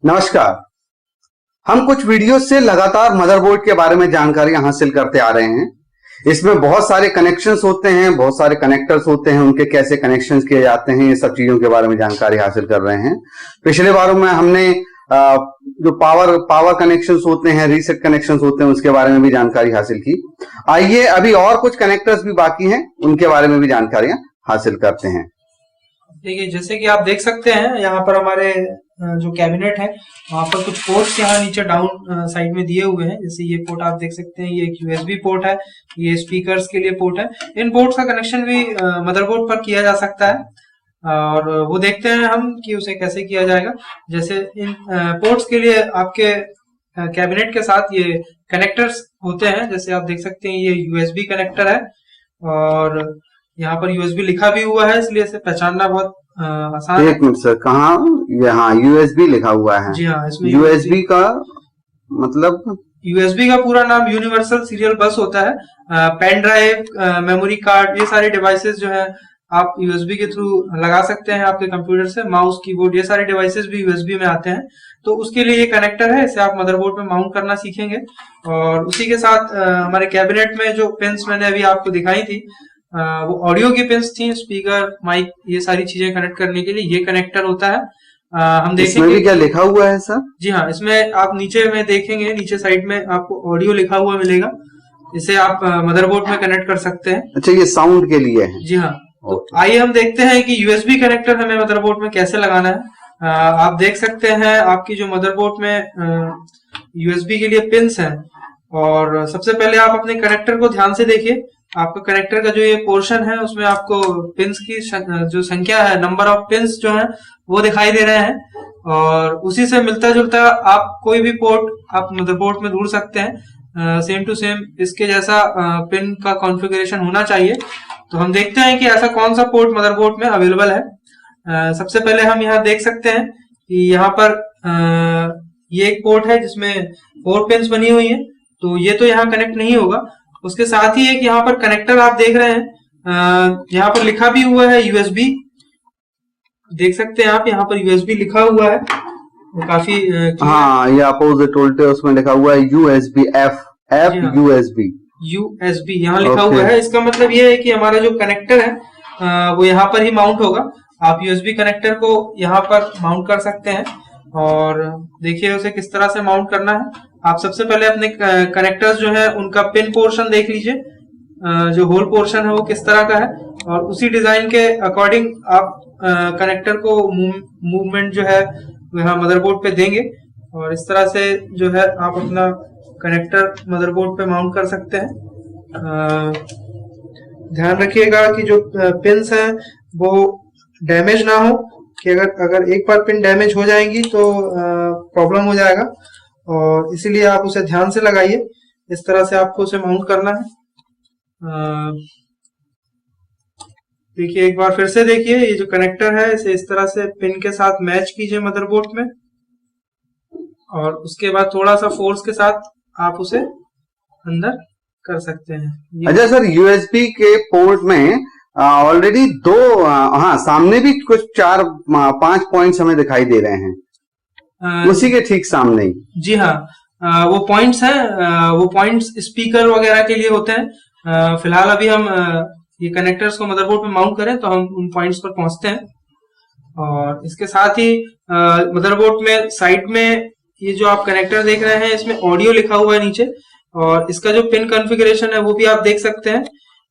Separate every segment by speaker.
Speaker 1: नमस्कार। हम कुछ वीडियो से लगातार मदरबोर्ड के बारे में जानकारी हासिल करते आ रहे हैं। इसमें बहुत सारे कनेक्शंस होते हैं, बहुत सारे कनेक्टर्स होते हैं, उनके कैसे कनेक्शंस किए जाते हैं, ये सब चीजों के बारे में जानकारी हासिल कर रहे हैं। पिछले बारों में हमने जो पावर कनेक्शंस होते हैं, रीसेट कनेक्शंस होते हैं, उसके बारे में भी जानकारी हासिल की। आइए अभी और कुछ कनेक्टर्स भी बाकी हैं, उनके बारे में भी जानकारियां हासिल करते हैं।
Speaker 2: देखिए, जैसे कि आप देख सकते हैं यहाँ पर हमारे जो कैबिनेट है वहाँ पर कुछ पोर्ट्स यहाँ नीचे डाउन साइड में दिए हुए हैं। जैसे ये पोर्ट आप देख सकते हैं, ये एक यूएसबी पोर्ट है, ये स्पीकर्स के लिए पोर्ट है। इन पोर्ट्स का कनेक्शन भी मदरबोर्ड पर किया जा सकता है और वो देखते हैं हम कि उसे कैसे किया जाएगा। जैसे इन पोर्ट्स के लिए आपके कैबिनेट के साथ ये कनेक्टर्स होते हैं। जैसे आप देख सकते हैं ये यूएसबी कनेक्टर है और यहाँ पर यूएसबी लिखा भी हुआ है, इसलिए इसे पहचानना बहुत आसान है।
Speaker 1: एक मिनट सर, कहाँ? यहाँ यूएसबी लिखा हुआ है।
Speaker 2: जी हाँ, इसमें
Speaker 1: यूएसबी का मतलब?
Speaker 2: यूएसबी का पूरा नाम यूनिवर्सल सीरियल बस होता है। पेन ड्राइव, मेमोरी कार्ड, ये सारे डिवाइसेस जो है आप यूएसबी के थ्रू लगा सकते हैं आपके कंप्यूटर से। माउस, कीबोर्ड, ये सारे डिवाइसेस भी यूएसबी में आते हैं। तो उसके लिए ये कनेक्टर है, इसे आप मदरबोर्ड में माउंट करना सीखेंगे। और उसी के साथ हमारे कैबिनेट में जो पिन्स मैंने अभी आपको दिखाई थी वो ऑडियो की पिन्स थी, स्पीकर, माइक, ये सारी चीजें कनेक्ट करने के लिए ये कनेक्टर होता है। हम देखेंगे
Speaker 1: इसमें भी क्या लिखा हुआ है सर?
Speaker 2: जी हाँ, इसमें आप नीचे में देखेंगे, नीचे साइड में आपको ऑडियो लिखा हुआ मिलेगा। इसे आप मदरबोर्ड में कनेक्ट कर सकते हैं।
Speaker 1: अच्छा, ये साउंड के लिए है?
Speaker 2: जी हाँ। तो आइए हम देखते हैं कि यूएसबी कनेक्टर हमें मदरबोर्ड में कैसे लगाना है। आप देख सकते हैं आपकी जो मदरबोर्ड में यूएसबी के लिए पिन्स हैं और सबसे पहले आप अपने कनेक्टर को ध्यान से देखिए। आपका कनेक्टर का जो ये पोर्शन है उसमें आपको पिन्स की जो संख्या है, नंबर ऑफ पिन्स जो है वो दिखाई दे रहे हैं और उसी से मिलता जुलता आप कोई भी पोर्ट आप मदरबोर्ड में ढूंढ सकते हैं। सेम टू सेम इसके जैसा पिन का कॉन्फ़िगरेशन होना चाहिए। तो हम देखते हैं कि ऐसा कौन सा पोर्ट मदरबोर्ड में अवेलेबल है। सबसे पहले हम यहाँ देख सकते हैं कि यहाँ पर ये एक पोर्ट है जिसमें 4 पिन्स बनी हुई है, तो ये तो यहाँ कनेक्ट नहीं होगा। उसके साथ ही एक यहाँ पर कनेक्टर आप देख रहे हैं, यहाँ पर लिखा भी हुआ है यूएसबी। देख सकते हैं आप यहाँ पर यूएसबी लिखा हुआ है, वो काफी
Speaker 1: हाँ, ये अपोजिट उल्टे उसमें लिखा हुआ है यूएसबी एफ
Speaker 2: यूएसबी यहाँ लिखा हुआ है। इसका मतलब ये है कि हमारा जो कनेक्टर है वो यहाँ पर ही माउंट होगा। आप यूएसबी कनेक्टर को यहाँ पर माउंट कर सकते हैं और देखिए उसे किस तरह से माउंट करना है। आप सबसे पहले अपने कनेक्टर्स जो है उनका पिन पोर्शन देख लीजिए, जो होल पोर्शन है वो किस तरह का है और उसी डिजाइन के अकॉर्डिंग आप कनेक्टर को मूवमेंट जो है वह मदरबोर्ड पे देंगे और इस तरह से जो है आप अपना कनेक्टर मदरबोर्ड पे माउंट कर सकते हैं। ध्यान रखिएगा कि जो पिन्स हैं वो डैमेज ना हो, कि अगर एक बार पिन डैमेज हो जाएंगी तो प्रॉब्लम हो जाएगा और इसीलिए आप उसे ध्यान से लगाइए। इस तरह से आपको उसे माउंट करना है। देखिए, एक बार फिर से देखिए, ये जो कनेक्टर है इसे इस तरह से पिन के साथ मैच कीजिए मदरबोर्ड में और उसके बाद थोड़ा सा फोर्स के साथ आप उसे अंदर कर सकते हैं।
Speaker 1: अच्छा सर, यूएसबी के पोर्ट में ऑलरेडी दो हाँ, सामने भी कुछ 4-5 पॉइंट्स हमें दिखाई दे रहे हैं, उसी के ठीक सामने ही।
Speaker 2: जी हाँ, वो पॉइंट्स हैं, वो पॉइंट्स स्पीकर वगैरह के लिए होते हैं। फिलहाल अभी हम ये कनेक्टर्स को मदरबोर्ड पे माउंट करें तो हम उन पॉइंट्स पर पहुंचते हैं। और इसके साथ ही मदरबोर्ड में साइड में ये जो आप कनेक्टर देख रहे हैं इसमें ऑडियो लिखा हुआ है नीचे और इसका जो पिन कॉन्फ़िगरेशन है वो भी आप देख सकते हैं।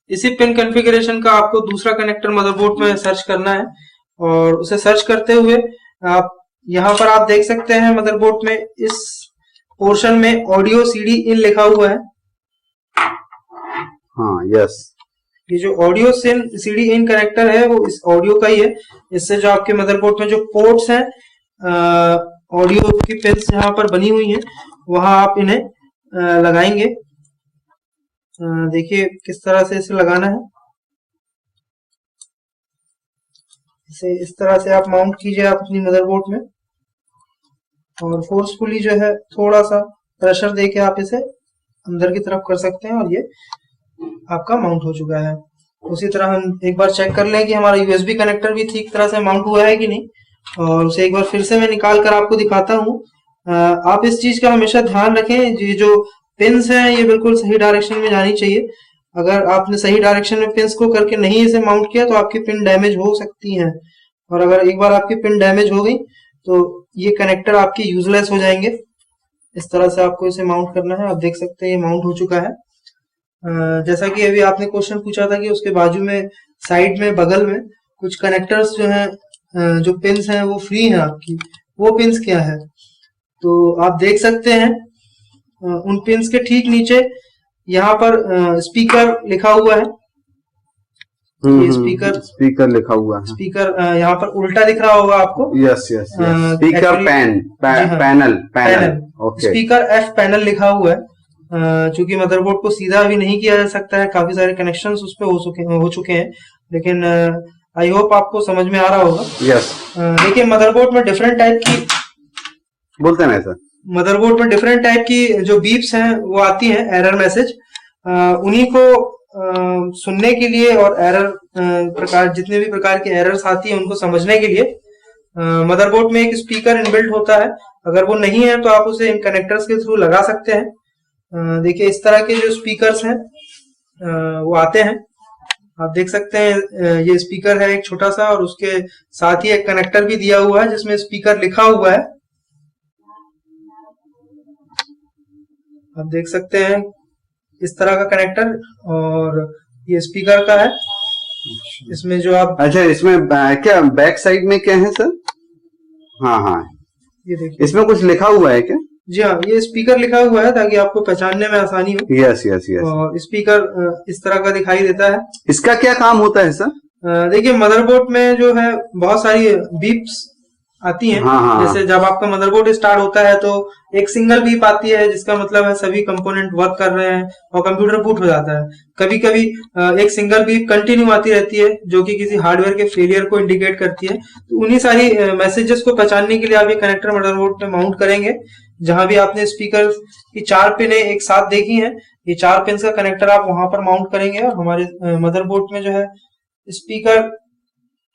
Speaker 2: इसी पिन कॉन्फ़िगरेशन का आपको दूसरा कनेक्टर मदरबोर्ड में सर्च करना है और उसे सर्च करते हुए आप यहाँ पर आप देख सकते हैं मदरबोर्ड में इस पोर्शन में ऑडियो सीडी इन लिखा हुआ है।
Speaker 1: हाँ, यस,
Speaker 2: ये जो ऑडियो सीडी इन कनेक्टर है वो इस ऑडियो का ही है। इससे जो आपके मदरबोर्ड में जो पोर्ट्स हैं, ऑडियो की पिन्स यहाँ पर बनी हुई हैं, वहां आप इन्हें लगाएंगे। देखिए किस तरह से इसे लगाना है। इसे इस तरह से आप माउंट कीजिए आप अपनी मदरबोर्ड में और फोर्सफुली जो है थोड़ा सा प्रेशर देके आप इसे अंदर की तरफ कर सकते हैं और ये आपका माउंट हो चुका है। उसी तरह हम एक बार चेक कर लें कि हमारा यूएसबी कनेक्टर भी ठीक तरह से माउंट हुआ है कि नहीं। और उसे एक बार फिर से मैं निकाल कर आपको दिखाता हूँ। आप इस चीज का हमेशा ध्यान रखें, ये जो पिन्स हैं ये बिल्कुल सही डायरेक्शन में जानी चाहिए। अगर आपने सही डायरेक्शन में पिन्स को करके नहीं इसे माउंट किया तो आपकी पिन डैमेज हो सकती है, और अगर एक बार आपकी पिन डैमेज हो गई तो ये कनेक्टर आपके यूजलेस हो जाएंगे। इस तरह से आपको इसे माउंट करना है। आप देख सकते हैं ये माउंट हो चुका है। जैसा कि अभी आपने क्वेश्चन पूछा था कि उसके बाजू में, साइड में, बगल में कुछ कनेक्टर्स जो हैं, जो पिन्स हैं वो फ्री हैं आपकी, वो पिन्स क्या है तो आप देख सकते हैं उन पिन्स के ठीक नीचे यहाँ पर स्पीकर लिखा हुआ है। ये
Speaker 1: स्पीकर लिखा हुआ है।
Speaker 2: स्पीकर यहाँ पर उल्टा दिख रहा होगा आपको।
Speaker 1: Yes yes yes, speaker panel. Okay, speaker
Speaker 2: F panel लिखा हुआ है। चूंकि मदरबोर्ड को सीधा अभी नहीं किया जा सकता है, काफी सारे कनेक्शंस उस पे हो चुके हैं, लेकिन आई होप आपको समझ में आ रहा होगा।
Speaker 1: यस,
Speaker 2: देखिए मदरबोर्ड में डिफरेंट टाइप की,
Speaker 1: बोलते हैं सर,
Speaker 2: मदरबोर्ड में डिफरेंट टाइप की जो बीप्स हैं वो आती हैं, एरर मैसेज। उन्हीं को सुनने के लिए और एरर प्रकार, जितने भी प्रकार की एरर्स आती हैं उनको समझने के लिए मदरबोर्ड में एक स्पीकर इनबिल्ट होता है। अगर वो नहीं है तो आप उसे इन कनेक्टर्स के थ्रू लगा सकते हैं। देखिए इस तरह के जो स्पीकर्स हैं वो आते हैं। आप देख सकते हैं ये स्पीकर है एक छोटा सा, और उसके साथ ही एक कनेक्टर भी दिया हुआ है जिसमें स्पीकर लिखा हुआ है। आप देख सकते हैं इस तरह का कनेक्टर, और ये स्पीकर का है। इसमें जो आप,
Speaker 1: अच्छा इसमें क्या बैक साइड में क्या है सर? हाँ हाँ,
Speaker 2: ये देखिए
Speaker 1: इसमें कुछ लिखा हुआ है क्या?
Speaker 2: जी हाँ, ये स्पीकर लिखा हुआ है ताकि आपको पहचानने में आसानी हो।
Speaker 1: यस यस यस,
Speaker 2: और स्पीकर इस तरह का दिखाई देता है।
Speaker 1: इसका क्या काम होता है सर?
Speaker 2: देखिए मदरबोर्ड में जो है बहुत सारी बीप्स आती हैं।
Speaker 1: हाँ।
Speaker 2: जैसे जब आपका मदरबोर्ड स्टार्ट होता है तो एक सिंगल बीप आती है, जिसका मतलब है सभी कंपोनेंट वर्क कर रहे हैं और कंप्यूटर बूट हो जाता है। कभी कभी एक सिंगल बीप कंटिन्यू आती रहती है जो कि किसी हार्डवेयर के फेलियर को इंडिकेट करती है। तो उन्हीं सारी मैसेजेस को पहचानने के लिए आप ये कनेक्टर मदरबोर्ड में माउंट करेंगे। जहां भी आपने स्पीकर की 4 पिन एक साथ देखी हैं, ये 4 पिन का कनेक्टर आप वहां पर माउंट करेंगे और हमारे मदरबोर्ड में जो है स्पीकर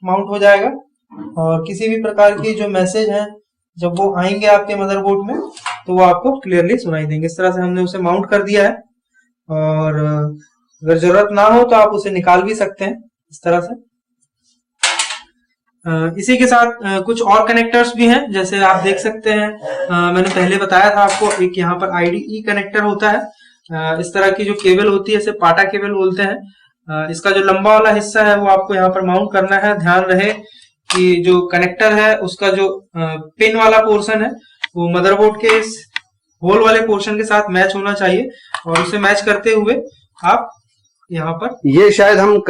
Speaker 2: माउंट हो जाएगा। और किसी भी प्रकार की जो मैसेज है जब वो आएंगे आपके मदरबोर्ड में तो वो आपको क्लियरली सुनाई देंगे। इस तरह से हमने उसे माउंट कर दिया है, और अगर जरूरत ना हो तो आप उसे निकाल भी सकते हैं इस तरह से। इसी के साथ कुछ और कनेक्टर्स भी हैं, जैसे आप देख सकते हैं मैंने पहले बताया था आपको, एक यहाँ पर IDE कनेक्टर होता है। इस तरह की जो केबल होती है इसे पाटा केबल बोलते हैं। इसका जो लंबा वाला हिस्सा है वो आपको यहाँ पर माउंट करना है। ध्यान रहे कि जो कनेक्टर है उसका जो पिन वाला पोर्शन है वो मदरबोर्ड के इस होल वाले पोर्शन के साथ मैच होना चाहिए, और उसे मैच करते हुए आप यहाँ पर,
Speaker 1: ये शायद हम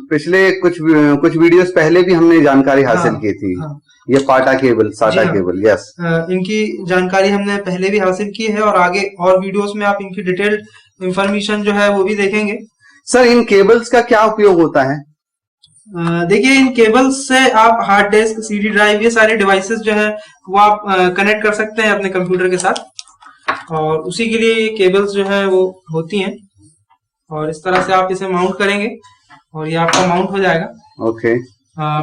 Speaker 1: पिछले कुछ वीडियोस पहले भी हमने जानकारी हासिल की थी। ये पाटा केबल, साटा केबल, यस,
Speaker 2: इनकी जानकारी हमने पहले भी हासिल की है, और आगे और वीडियोस में आप इनकी डिटेल्ड इंफॉर्मेशन जो है वो भी देखेंगे।
Speaker 1: सर इन केबल्स का क्या उपयोग होता है?
Speaker 2: देखिए इन केबल्स से आप हार्ड डिस्क, CD ड्राइव, ये सारे डिवाइसेस जो है वो आप कनेक्ट कर सकते हैं अपने कंप्यूटर के साथ, और उसी के लिए ये केबल्स जो है वो होती हैं। और इस तरह से आप इसे माउंट करेंगे और ये आपका माउंट हो जाएगा।
Speaker 1: ओके,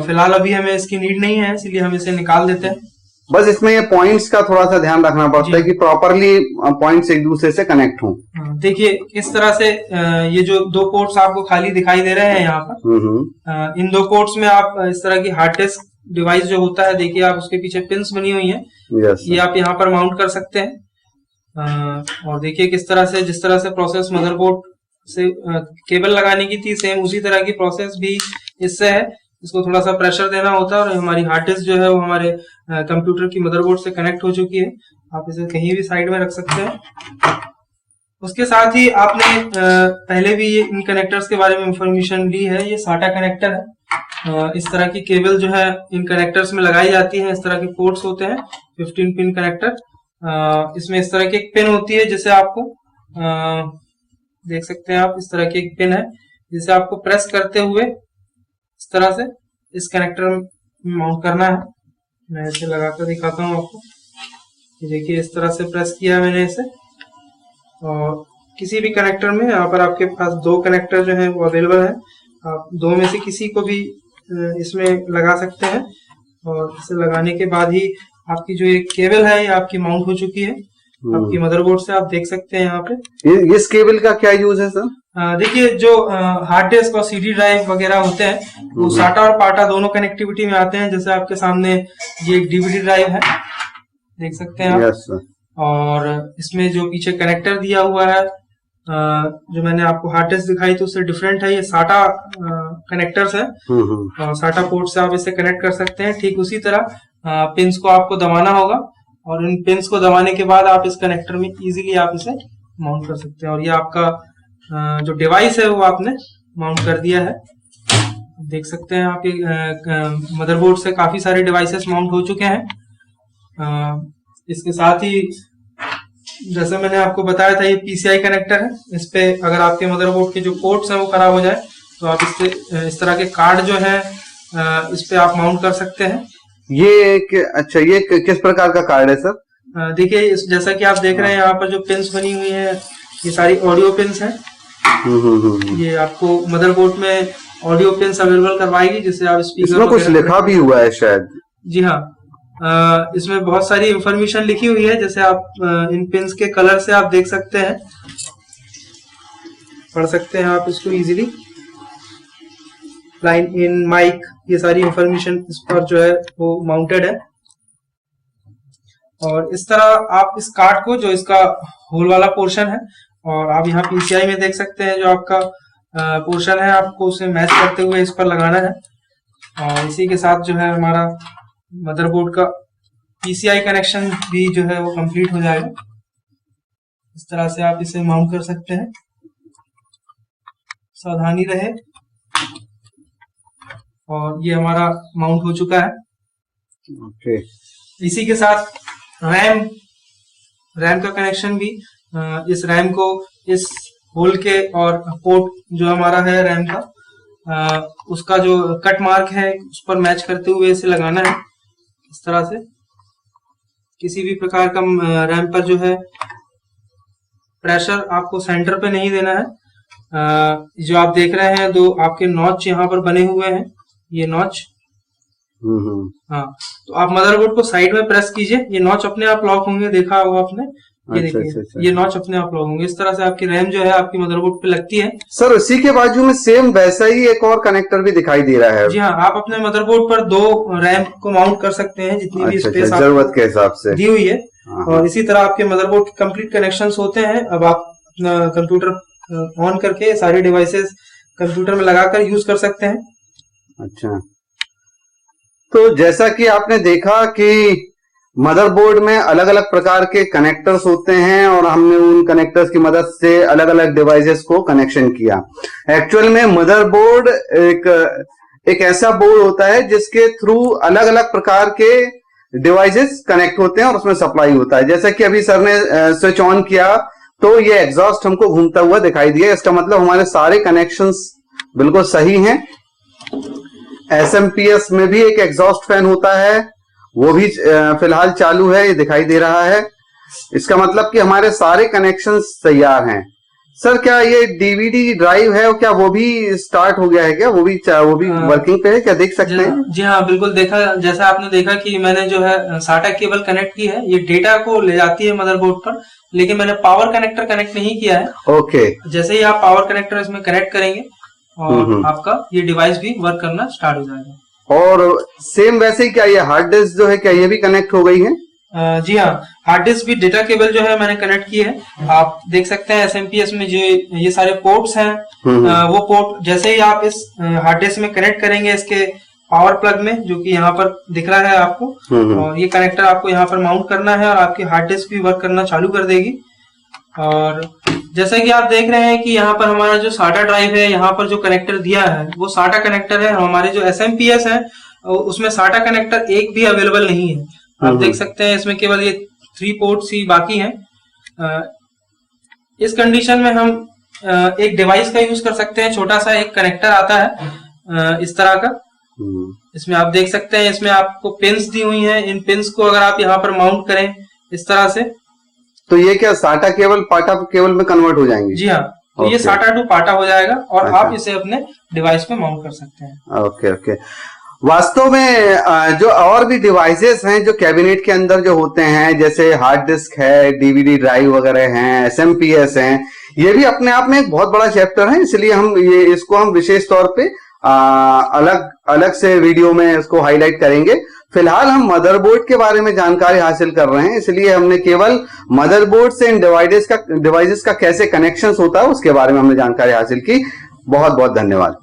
Speaker 2: फिलहाल अभी हमें इसकी नीड नहीं है, इसलिए हम इसे निकाल देते हैं।
Speaker 1: बस इसमें ये पॉइंट्स का थोड़ा सा ध्यान रखना पड़ता है कि प्रॉपरली पॉइंट्स एक दूसरे से कनेक्ट हों।
Speaker 2: देखिए इस तरह से ये जो 2 पोर्ट्स आपको खाली दिखाई दे रहे हैं यहाँ पर, इन 2 पोर्ट्स में आप इस तरह की हार्ड डिस्क डिवाइस जो होता है, देखिए आप उसके पीछे पिन्स बनी हुई हैं, ये आप यहाँ पर माउंट कर सकते हैं। और देखिए किस तरह से, जिस तरह से प्रोसेस मदरबोर्ड से केबल लगाने की थी, सेम उसी तरह की प्रोसेस भी इससे है। इसको थोड़ा सा प्रेशर देना होता है और हमारी हार्ड डिस्क जो है वो हमारे कंप्यूटर की मदरबोर्ड से कनेक्ट हो चुकी है। आप इसे कहीं भी साइड में रख सकते हैं। उसके साथ ही आपने पहले भी ये इन कनेक्टर्स के बारे में इंफॉर्मेशन ली है। ये साटा कनेक्टर है। इस तरह की केबल जो है इन कनेक्टर्स में लगाई जाती है। इस तरह के पोर्ट्स होते हैं, 15 पिन कनेक्टर। इसमें इस तरह की एक पिन होती है जिसे आपको देख सकते हैं आप, इस तरह की एक पिन है जिसे आपको प्रेस करते हुए इस तरह से इस कनेक्टर में माउंट करना है। मैं इसे लगाकर दिखाता हूँ आपको। देखिए इस तरह से प्रेस किया मैंने इसे, और किसी भी कनेक्टर में, यहाँ पर आपके पास 2 कनेक्टर जो है वो अवेलेबल है। आप 2 में से किसी को भी इसमें लगा सकते हैं। और इसे लगाने के बाद ही आपकी जो ये केबल है ये आपकी माउंट हो चुकी है आपकी मदरबोर्ड से। आप देख सकते हैं यहाँ पे
Speaker 1: इस केबल का क्या यूज है सर?
Speaker 2: देखिए जो हार्ड डिस्क और सीडी ड्राइव वगैरह होते हैं वो साटा और पाटा दोनों कनेक्टिविटी में आते हैं। जैसे आपके सामने ये एक डीवीडी ड्राइव है, देख सकते हैं आप।
Speaker 1: Yes sir.
Speaker 2: और इसमें जो पीछे कनेक्टर दिया हुआ है जो मैंने आपको हार्ड डिस्क दिखाई तो उससे डिफरेंट है, ये साटा कनेक्टर्स है और साटा पोर्ट से आप इसे कनेक्ट कर सकते हैं। ठीक उसी तरह पिंस को आपको दबाना होगा और इन पिंस को दबाने के बाद आप इस कनेक्टर में इजीली आप इसे माउंट कर सकते हैं। और ये आपका जो डिवाइस है वो आपने माउंट कर दिया है, देख सकते हैं आपके मदरबोर्ड से काफी सारे डिवाइसेस माउंट हो चुके हैं। इसके साथ ही जैसे मैंने आपको बताया था ये पीसीआई कनेक्टर है, इस पे अगर आपके मदरबोर्ड के जो पोर्ट्स हैं वो खराब हो जाए तो आप इस तरह के कार्ड जो है इस पे आप माउंट कर सकते हैं।
Speaker 1: अच्छा ये किस प्रकार का कार्ड है सर?
Speaker 2: देखिए जैसा कि आप देख रहे हैं यहाँ पर जो पिंस बनी हुई है ये सारी ऑडियो पिंस हैं। ये आपको मदरबोर्ड में ऑडियो पिंस अवेलेबल करवाएगी जिससे आप स्पीकर
Speaker 1: इसमें कुछ लिखा भी हुआ है शायद।
Speaker 2: जी हाँ, इसमें बहुत सारी इंफॉर्मेशन लिखी हुई है। जैसे आप इन पिंस के कलर से आप देख सकते हैं, पढ़ सकते हैं आप इसको इजीली। लाइन इन, माइक, ये सारी इंफॉर्मेशन इस पर जो है वो माउंटेड है। और इस तरह आप इस कार्ड को जो इसका होल वाला पोर्शन है और आप यहाँ पीसीआई में देख सकते हैं जो आपका पोर्शन है आपको उसे मैच करते हुए इस पर लगाना है। और इसी के साथ जो है हमारा मदरबोर्ड का पीसीआई कनेक्शन भी जो है वो कंप्लीट हो जाएगा। इस तरह से आप इसे माउंट कर सकते हैं, सावधानी रहे। और ये हमारा माउंट हो चुका है।
Speaker 1: ओके।
Speaker 2: इसी के साथ रैम का कनेक्शन भी, इस रैम को इस होल के और पोर्ट जो हमारा है रैम का उसका जो कट मार्क है उस पर मैच करते हुए इसे लगाना है। इस तरह से किसी भी प्रकार का रैम पर जो है प्रेशर आपको सेंटर पे नहीं देना है। जो आप देख रहे हैं दो आपके नॉच यहाँ पर बने हुए हैं, ये नॉच। हाँ, तो आप मदरबोर्ड को साइड में प्रेस कीजिए, ये नॉच अपने आप लॉक होंगे, देखा होगा आपने। ये देखिए ये नॉच अपने आप लॉक होंगे। इस तरह से आपकी रैम जो है आपकी मदरबोर्ड पे लगती है।
Speaker 1: सर उसी के बाजू में सेम वैसा ही एक और कनेक्टर भी दिखाई दे रहा है।
Speaker 2: जी हाँ, आप अपने मदरबोर्ड पर दो रैम को माउंट कर सकते हैं जितनी भी स्पेस
Speaker 1: जरूरत के हिसाब से
Speaker 2: दी हुई है। और इसी तरह आपके मदरबोर्ड के कंप्लीट कनेक्शंस होते हैं। अब आप अपना कंप्यूटर ऑन करके सारे डिवाइसेस कंप्यूटर में लगाकर यूज कर सकते हैं।
Speaker 1: अच्छा, तो जैसा कि आपने देखा कि मदरबोर्ड में अलग अलग प्रकार के कनेक्टर्स होते हैं और हमने उन कनेक्टर्स की मदद से अलग अलग डिवाइसेस को कनेक्शन किया। एक्चुअल में मदरबोर्ड एक ऐसा बोर्ड होता है जिसके थ्रू अलग अलग प्रकार के डिवाइसेस कनेक्ट होते हैं और उसमें सप्लाई होता है। जैसा कि अभी सर ने स्विच ऑन किया तो ये एग्जॉस्ट हमको घूमता हुआ दिखाई दिया। इसका मतलब हमारे सारे कनेक्शंस बिल्कुल सही हैं। SMPS में भी एक एग्जॉस्ट फैन होता है, वो भी फिलहाल चालू है, ये दिखाई दे रहा है। इसका मतलब कि हमारे सारे कनेक्शंस तैयार हैं। सर क्या ये डीवीडी ड्राइव है क्या वो भी स्टार्ट हो गया है क्या? वो भी वर्किंग पे है क्या, देख सकते हैं?
Speaker 2: जी हाँ, बिल्कुल देखा। जैसा आपने देखा कि मैंने जो है साटा केबल कनेक्ट की है, ये डेटा को ले जाती है मदरबोर्ड पर, लेकिन मैंने पावर कनेक्टर कनेक्ट नहीं किया है।
Speaker 1: ओके।
Speaker 2: जैसे ही आप पावर कनेक्टर इसमें कनेक्ट करेंगे और आपका ये डिवाइस भी वर्क करना स्टार्ट हो जाएगा।
Speaker 1: और सेम वैसे ही क्या ये हार्ड डिस्क जो है क्या ये भी कनेक्ट हो गई है?
Speaker 2: जी हाँ, हार्ड डिस्क भी डेटा केबल जो है मैंने कनेक्ट की है। आप देख सकते हैं SMPS में जो ये सारे पोर्ट्स हैं वो पोर्ट जैसे ही आप इस हार्ड डिस्क में कनेक्ट करेंगे इसके पावर प्लग में, जो कि यहाँ पर दिख रहा है आपको, और ये कनेक्टर आपको यहाँ पर माउंट करना है और आपकी हार्ड डिस्क भी वर्क करना चालू कर देगी। और जैसा कि आप देख रहे हैं कि यहाँ पर हमारा जो साटा ड्राइव है, यहाँ पर जो कनेक्टर दिया है वो साटा कनेक्टर है। हमारे जो SMPS है उसमें साटा कनेक्टर एक भी अवेलेबल नहीं है। आप देख सकते हैं इसमें केवल ये 3 पोर्ट्स ही बाकी हैं। इस कंडीशन में हम एक डिवाइस का यूज कर सकते हैं। छोटा सा एक कनेक्टर आता है इस तरह का, इसमें आप देख सकते हैं इसमें आपको पिंस दी हुई हैं। इन पिंस को अगर आप यहाँ पर माउंट करें इस तरह से,
Speaker 1: तो ये क्या साटा केबल पाटा केबल में कन्वर्ट हो जाएंगे?
Speaker 2: जी हाँ, तो ये साटा टू पाटा हो जाएगा और आप इसे अपने डिवाइस पे माउंट कर सकते हैं।
Speaker 1: Okay okay. वास्तव में जो और भी डिवाइसेस हैं जो कैबिनेट के अंदर जो होते हैं, जैसे हार्ड डिस्क है, डीवीडी ड्राइव वगैरह हैं, एसएमपीएस हैं, ये भी अपने आप में एक बहुत बड़ा चैप्टर है। इसलिए हम इसको हम विशेष तौर पे अलग अलग से वीडियो में इसको हाईलाइट करेंगे। फिलहाल हम मदरबोर्ड के बारे में जानकारी हासिल कर रहे हैं, इसलिए हमने केवल मदरबोर्ड से इन डिवाइसेस का कैसे कनेक्शन होता है उसके बारे में हमने जानकारी हासिल की। बहुत बहुत धन्यवाद।